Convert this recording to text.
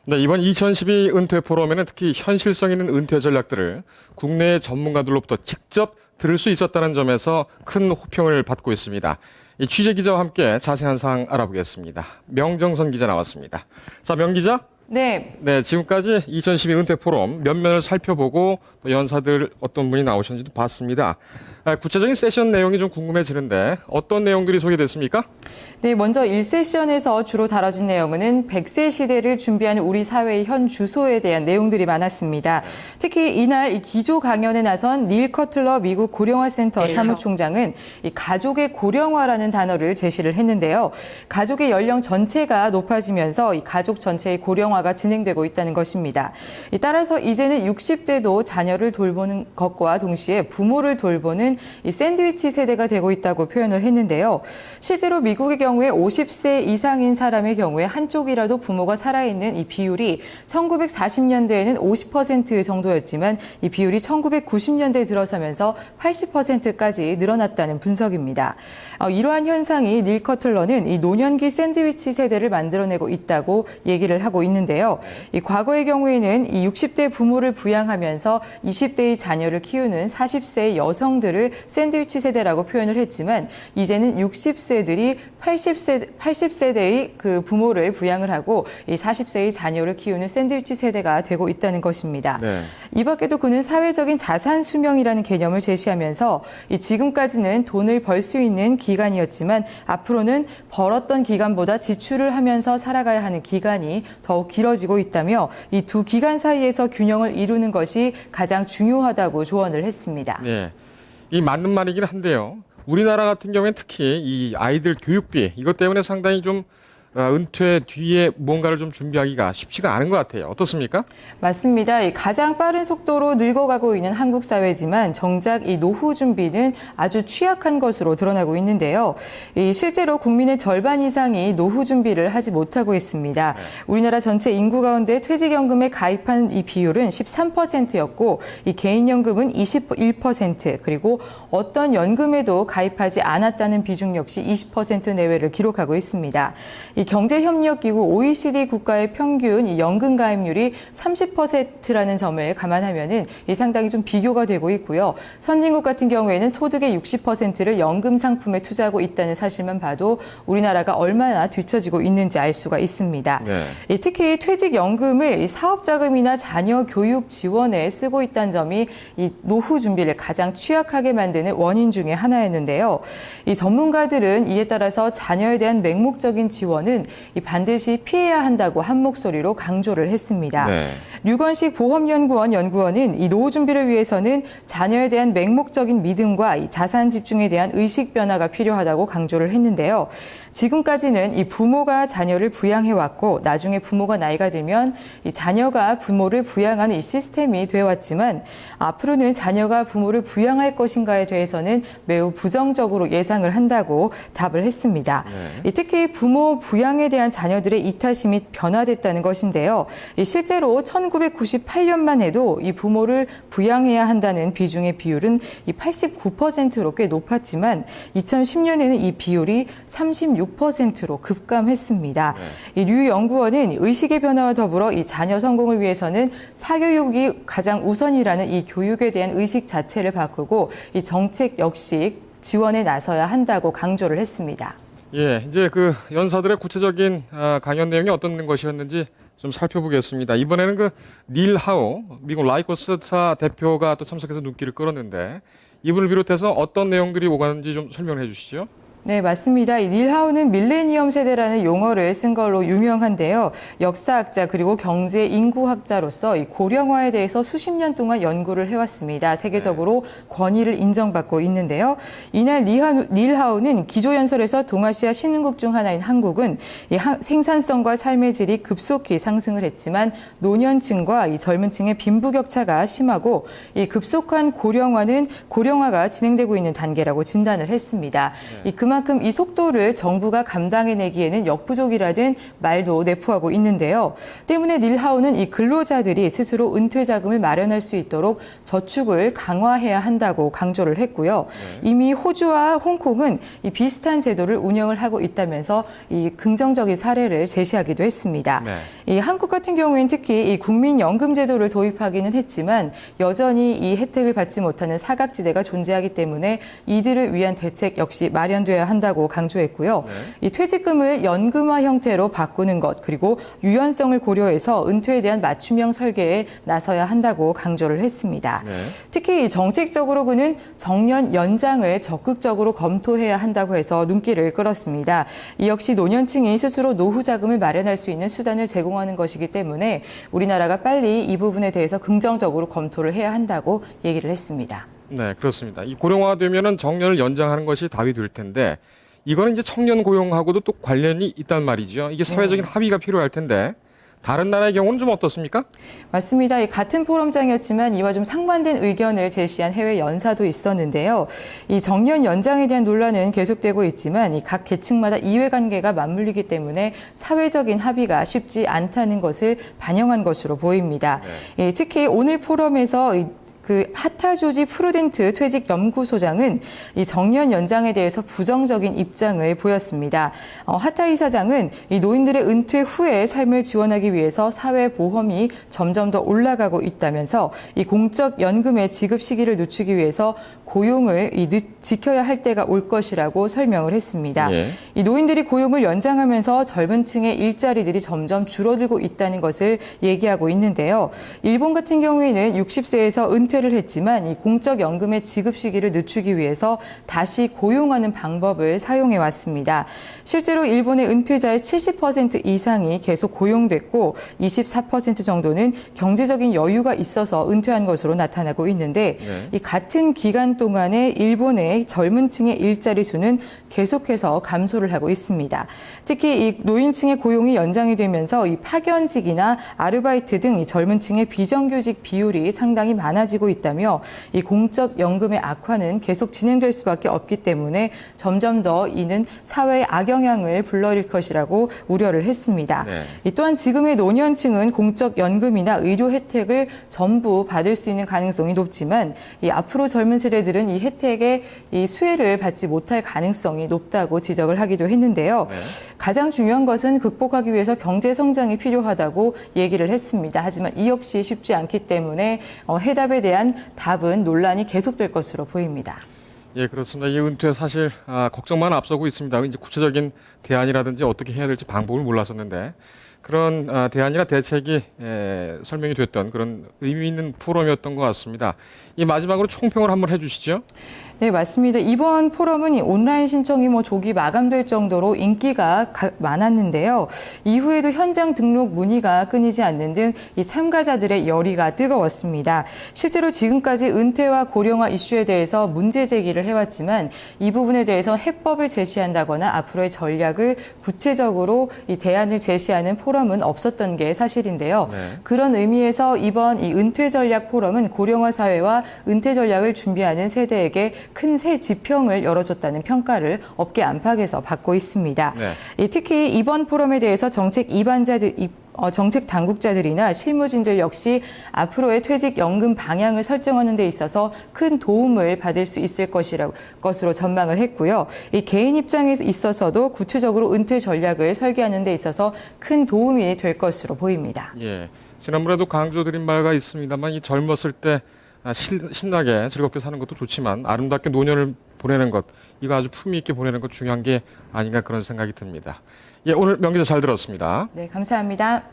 네, 이번 2012 은퇴 포럼에는 특히 현실성 있는 은퇴 전략들을 국내 전문가들로부터 직접 들을 수 있었다는 점에서 큰 호평을 받고 있습니다. 이 취재 기자와 함께 자세한 사항 알아보겠습니다. 명정선 기자 나왔습니다. 자, 명 기자. 네. 네, 지금까지 2012 은퇴 포럼 몇 면을 살펴보고 또 연사들 어떤 분이 나오셨는지도 봤습니다. 구체적인 세션 내용이 좀 궁금해지는데 어떤 내용들이 소개됐습니까? 네, 먼저 1세션에서 주로 다뤄진 내용은 100세 시대를 준비하는 우리 사회의 현 주소에 대한 내용들이 많았습니다. 특히 이날 이 기조 강연에 나선 닐 커틀러 미국 고령화센터 사무총장은 이 가족의 고령화라는 단어를 제시를 했는데요. 가족의 연령 전체가 높아지면서 이 가족 전체의 고령화가 진행되고 있다는 것입니다. 따라서 이제는 60대도 자녀를 돌보는 것과 동시에 부모를 돌보는 이 샌드위치 세대가 되고 있다고 표현을 했는데요. 실제로 미국의 경우에 50세 이상인 사람의 경우에 한쪽이라도 부모가 살아있는 이 비율이 1940년대에는 50% 정도였지만 이 비율이 1990년대에 들어서면서 80%까지 늘어났다는 분석입니다. 이러한 현상이 닐 커틀러는 이 노년기 샌드위치 세대를 만들어내고 있다고 얘기를 하고 있는데요. 이 과거의 경우에는 이 60대 부모를 부양하면서 20대의 자녀를 키우는 40세의 여성들을 샌드위치 세대라고 표현을 했지만 이제는 60세들이 80세대의 그 부모를 부양을 하고 이 40세의 자녀를 키우는 샌드위치 세대가 되고 있다는 것입니다. 네. 이 밖에도 그는 사회적인 자산 수명이라는 개념을 제시하면서 이 지금까지는 돈을 벌 수 있는 기간이었지만 앞으로는 벌었던 기간보다 지출을 하면서 살아가야 하는 기간이 더욱 길어지고 있다며 이 두 기간 사이에서 균형을 이루는 것이 가장 중요하다고 조언을 했습니다. 네, 이 맞는 말이긴 한데요. 우리나라 같은 경우에는 특히 이 아이들 교육비 이것 때문에 상당히 좀 은퇴 뒤에 뭔가를 좀 준비하기가 쉽지가 않은 것 같아요. 어떻습니까? 맞습니다. 가장 빠른 속도로 늙어가고 있는 한국 사회지만 정작 이 노후 준비는 아주 취약한 것으로 드러나고 있는데요. 실제로 국민의 절반 이상이 노후 준비를 하지 못하고 있습니다. 우리나라 전체 인구 가운데 퇴직연금에 가입한 이 비율은 13%였고 이 개인연금은 21% 그리고 어떤 연금에도 가입하지 않았다는 비중 역시 20% 내외를 기록하고 있습니다. 이 경제협력기구 OECD 국가의 평균 이 연금 가입률이 30%라는 점을 감안하면은 이 상당히 좀 비교가 되고 있고요. 선진국 같은 경우에는 소득의 60%를 연금 상품에 투자하고 있다는 사실만 봐도 우리나라가 얼마나 뒤처지고 있는지 알 수가 있습니다. 네. 특히 퇴직연금을 사업자금이나 자녀 교육 지원에 쓰고 있다는 점이 이 노후 준비를 가장 취약하게 만드는 원인 중에 하나였는데요. 이 전문가들은 이에 따라서 자녀에 대한 맹목적인 지원은 이 반드시 피해야 한다고 한 목소리로 강조를 했습니다. 네. 류건식 보험연구원 연구원은 이 노후 준비를 위해서는 자녀에 대한 맹목적인 믿음과 이 자산 집중에 대한 의식 변화가 필요하다고 강조를 했는데요. 지금까지는 이 부모가 자녀를 부양해왔고 나중에 부모가 나이가 들면 이 자녀가 부모를 부양하는 이 시스템이 되어왔지만 앞으로는 자녀가 부모를 부양할 것인가에 대해서는 매우 부정적으로 예상을 한다고 답을 했습니다. 네. 특히 부모 부양에 대한 자녀들의 이타심이 변화됐다는 것인데요. 실제로 1998년만 해도 이 부모를 부양해야 한다는 비중의 비율은 이 89%로 꽤 높았지만 2010년에는 이 비율이 36%로 급감했습니다. 네. 이 류 연구원은 의식의 변화와 더불어 이 자녀 성공을 위해서는 사교육이 가장 우선이라는 이 교육에 대한 의식 자체를 바꾸고 이 정책 역시 지원에 나서야 한다고 강조를 했습니다. 예, 이제 그 연사들의 구체적인 강연 내용이 어떤 것이었는지 좀 살펴보겠습니다. 이번에는 그 닐 하우 미국 라이코스사 대표가 또 참석해서 눈길을 끌었는데 이분을 비롯해서 어떤 내용들이 오가는지 좀 설명을 해주시죠. 네, 맞습니다. 이 닐 하우는 밀레니엄 세대라는 용어를 쓴 걸로 유명한데요. 역사학자 그리고 경제 인구학자로서 이 고령화에 대해서 수십 년 동안 연구를 해왔습니다. 세계적으로 권위를 인정받고 있는데요. 이날 닐 하우는 기조연설에서 동아시아 신흥국 중 하나인 한국은 이 생산성과 삶의 질이 급속히 상승을 했지만 노년층과 이 젊은 층의 빈부격차가 심하고 이 급속한 고령화가 진행되고 있는 단계라고 진단을 했습니다. 그만큼 이 속도를 정부가 감당해내기에는 역부족이라는 말도 내포하고 있는데요. 때문에 닐하우는 이 근로자들이 스스로 은퇴 자금을 마련할 수 있도록 저축을 강화해야 한다고 강조를 했고요. 이미 호주와 홍콩은 이 비슷한 제도를 운영을 하고 있다면서 이 긍정적인 사례를 제시하기도 했습니다. 이 한국 같은 경우에는 특히 이 국민연금 제도를 도입하기는 했지만 여전히 이 혜택을 받지 못하는 사각지대가 존재하기 때문에 이들을 위한 대책 역시 마련돼야 한다고 강조했고요. 이 퇴직금을 연금화 형태로 바꾸는 것 그리고 유연성을 고려해서 은퇴에 대한 맞춤형 설계에 나서야 한다고 강조를 했습니다. 특히 정책적으로 그는 정년 연장을 적극적으로 검토해야 한다고 해서 눈길을 끌었습니다. 이 역시 노년층이 스스로 노후 자금을 마련할 수 있는 수단을 제공하는 것이기 때문에 우리나라가 빨리 이 부분에 대해서 긍정적으로 검토를 해야 한다고 얘기를 했습니다. 네, 그렇습니다. 이 고령화되면은 정년을 연장하는 것이 답이 될 텐데 이거는 이제 청년 고용하고도 또 관련이 있단 말이죠. 이게 사회적인 합의가 필요할 텐데 다른 나라의 경우는 좀 어떻습니까? 맞습니다. 같은 포럼장이었지만 이와 좀 상반된 의견을 제시한 해외 연사도 있었는데요. 이 정년 연장에 대한 논란은 계속되고 있지만 이 각 계층마다 이해관계가 맞물리기 때문에 사회적인 합의가 쉽지 않다는 것을 반영한 것으로 보입니다. 특히 오늘 포럼에서 하타 조지 프루덴트 퇴직연구소장은 이 정년 연장에 대해서 부정적인 입장을 보였습니다. 하타 이사장은 이 노인들의 은퇴 후에 삶을 지원하기 위해서 사회보험이 점점 더 올라가고 있다면서 이 공적 연금의 지급 시기를 늦추기 위해서 고용을 지켜야 할 때가 올 것이라고 설명을 했습니다. 이 노인들이 고용을 연장하면서 젊은 층의 일자리들이 점점 줄어들고 있다는 것을 얘기하고 있는데요. 일본 같은 경우에는 60세에서 은퇴를 했지만 이 공적 연금의 지급 시기를 늦추기 위해서 다시 고용하는 방법을 사용해 왔습니다. 실제로 일본의 은퇴자의 70% 이상이 계속 고용됐고 24% 정도는 경제적인 여유가 있어서 은퇴한 것으로 나타나고 있는데 이 같은 기간 동안에 일본의 젊은 층의 일자리 수는 계속해서 감소를 하고 있습니다. 특히 이 노인층의 고용이 연장이 되면서 이 파견직이나 아르바이트 등 이 젊은 층의 비정규직 비율이 상당히 많아지고 있다며 이 공적 연금의 악화는 계속 진행될 수밖에 없기 때문에 점점 더 이는 사회의 악영향을 불러일으킬 것이라고 우려를 했습니다. 또한 지금의 노년층은 공적 연금이나 의료 혜택을 전부 받을 수 있는 가능성이 높지만 이 앞으로 젊은 세대들은 이 혜택의 이 수혜를 받지 못할 가능성이 높다고 지적을 하기도 했는데요. 가장 중요한 것은 극복하기 위해서 경제 성장이 필요하다고 얘기를 했습니다. 하지만 이 역시 쉽지 않기 때문에 해답에 대한 답은 논란이 계속될 것으로 보입니다. 예, 그렇습니다. 이 은퇴 사실 걱정만 앞서고 있습니다. 이제 구체적인 대안이라든지 어떻게 해야 될지 방법을 몰랐었는데 그런 대안이나 대책이 설명이 됐던 그런 의미 있는 포럼이었던 것 같습니다. 이 마지막으로 총평을 한번 해주시죠. 네, 맞습니다. 이번 포럼은 온라인 신청이 조기 마감될 정도로 인기가 많았는데요. 이후에도 현장 등록 문의가 끊이지 않는 등 이 참가자들의 열의가 뜨거웠습니다. 실제로 지금까지 은퇴와 고령화 이슈에 대해서 문제 제기를 해왔지만 이 부분에 대해서 해법을 제시한다거나 앞으로의 전략을 구체적으로 이 대안을 제시하는 포럼은 없었던 게 사실인데요. 그런 의미에서 이번 이 은퇴 전략 포럼은 고령화 사회와 은퇴 전략을 준비하는 세대에게 큰 새 지평을 열어줬다는 평가를 업계 안팎에서 받고 있습니다. 특히 이번 포럼에 대해서 정책 당국자들이나 실무진들 역시 앞으로의 퇴직연금 방향을 설정하는 데 있어서 큰 도움을 받을 수 있을 것으로 전망을 했고요. 이 개인 입장에 있어서도 구체적으로 은퇴 전략을 설계하는 데 있어서 큰 도움이 될 것으로 보입니다. 예, 지난번에도 강조드린 바가 있습니다만 이 젊었을 때 신나게 즐겁게 사는 것도 좋지만 아름답게 노년을 보내는 것, 이거 아주 품위 있게 보내는 것 중요한 게 아닌가 그런 생각이 듭니다. 예, 오늘 명 기자 잘 들었습니다. 네, 감사합니다.